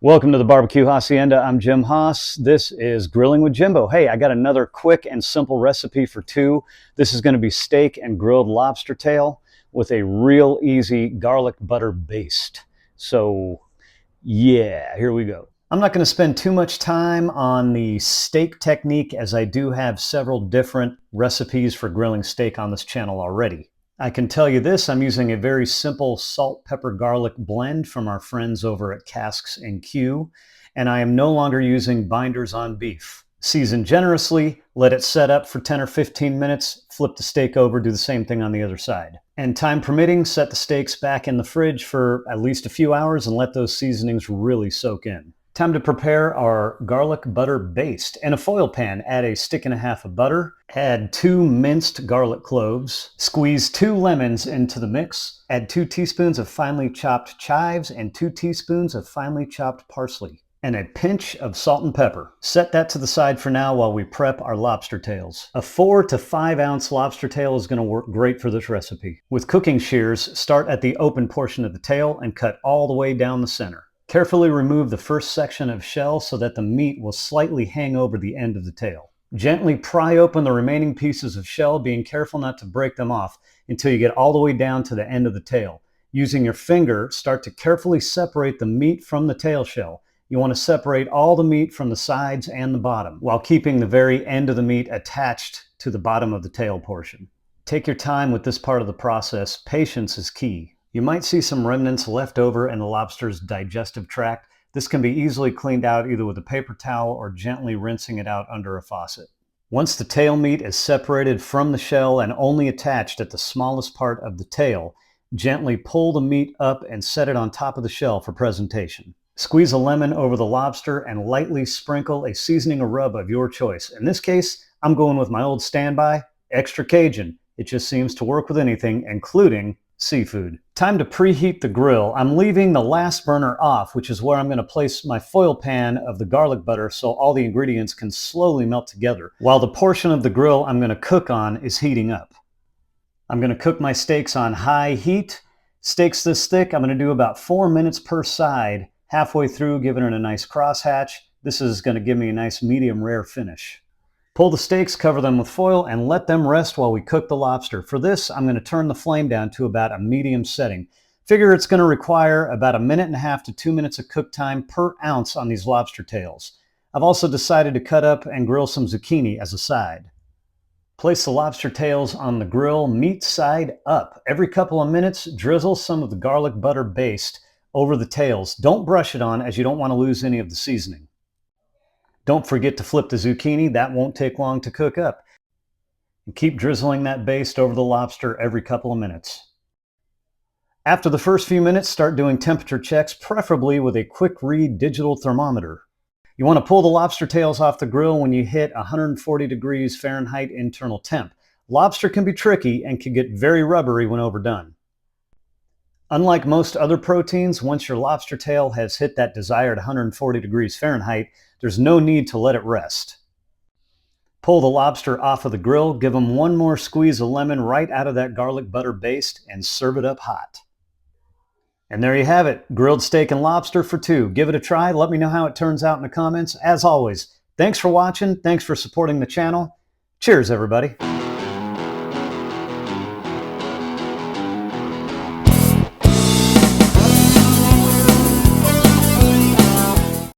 Welcome to the Barbecue Hacienda. I'm Jim Haas. This is Grilling with Jimbo. Hey, I got another quick and simple recipe for two. This is going to be steak and grilled lobster tail with a real easy garlic butter baste. So, yeah, here we go. I'm not going to spend too much time on the steak technique as I do have several different recipes for grilling steak on this channel already. I can tell you this, I'm using a very simple salt, pepper, garlic blend from our friends over at Casks and Q, and I am no longer using binders on beef. Season generously, let it set up for 10 or 15 minutes, flip the steak over, do the same thing on the other side. And time permitting, set the steaks back in the fridge for at least a few hours and let those seasonings really soak in. Time to prepare our garlic butter baste. In a foil pan, add a stick and a half of butter, add 2 minced garlic cloves, squeeze 2 lemons into the mix, add 2 teaspoons of finely chopped chives and 2 teaspoons of finely chopped parsley, and a pinch of salt and pepper. Set that to the side for now while we prep our lobster tails. A 4 to 5 ounce lobster tail is going to work great for this recipe. With cooking shears, start at the open portion of the tail and cut all the way down the center. Carefully remove the first section of shell so that the meat will slightly hang over the end of the tail. Gently pry open the remaining pieces of shell, being careful not to break them off until you get all the way down to the end of the tail. Using your finger, start to carefully separate the meat from the tail shell. You want to separate all the meat from the sides and the bottom, while keeping the very end of the meat attached to the bottom of the tail portion. Take your time with this part of the process. Patience is key. You might see some remnants left over in the lobster's digestive tract. This can be easily cleaned out either with a paper towel or gently rinsing it out under a faucet. Once the tail meat is separated from the shell and only attached at the smallest part of the tail, gently pull the meat up and set it on top of the shell for presentation. Squeeze a lemon over the lobster and lightly sprinkle a seasoning or rub of your choice. In this case, I'm going with my old standby, extra Cajun. It just seems to work with anything, including seafood. Time to preheat the grill. I'm leaving the last burner off, which is where I'm going to place my foil pan of the garlic butter so all the ingredients can slowly melt together, while the portion of the grill I'm going to cook on is heating up. I'm going to cook my steaks on high heat. Steaks this thick, I'm going to do about 4 minutes per side, halfway through giving it a nice crosshatch. This is going to give me a nice medium rare finish. Pull the steaks, cover them with foil, and let them rest while we cook the lobster. For this, I'm going to turn the flame down to about a medium setting. Figure it's going to require about 1.5 to 2 minutes of cook time per ounce on these lobster tails. I've also decided to cut up and grill some zucchini as a side. Place the lobster tails on the grill, meat side up. Every couple of minutes, drizzle some of the garlic butter baste over the tails. Don't brush it on as you don't want to lose any of the seasoning. Don't forget to flip the zucchini. That won't take long to cook up. And keep drizzling that baste over the lobster every couple of minutes. After the first few minutes, start doing temperature checks, preferably with a quick read digital thermometer. You want to pull the lobster tails off the grill when you hit 140 degrees Fahrenheit internal temp. Lobster can be tricky and can get very rubbery when overdone. Unlike most other proteins, once your lobster tail has hit that desired 140 degrees Fahrenheit, there's no need to let it rest. Pull the lobster off of the grill, give them one more squeeze of lemon right out of that garlic butter baste, and serve it up hot. And there you have it, grilled steak and lobster for two. Give it a try. Let me know how it turns out in the comments. As always, thanks for watching. Thanks for supporting the channel. Cheers, everybody.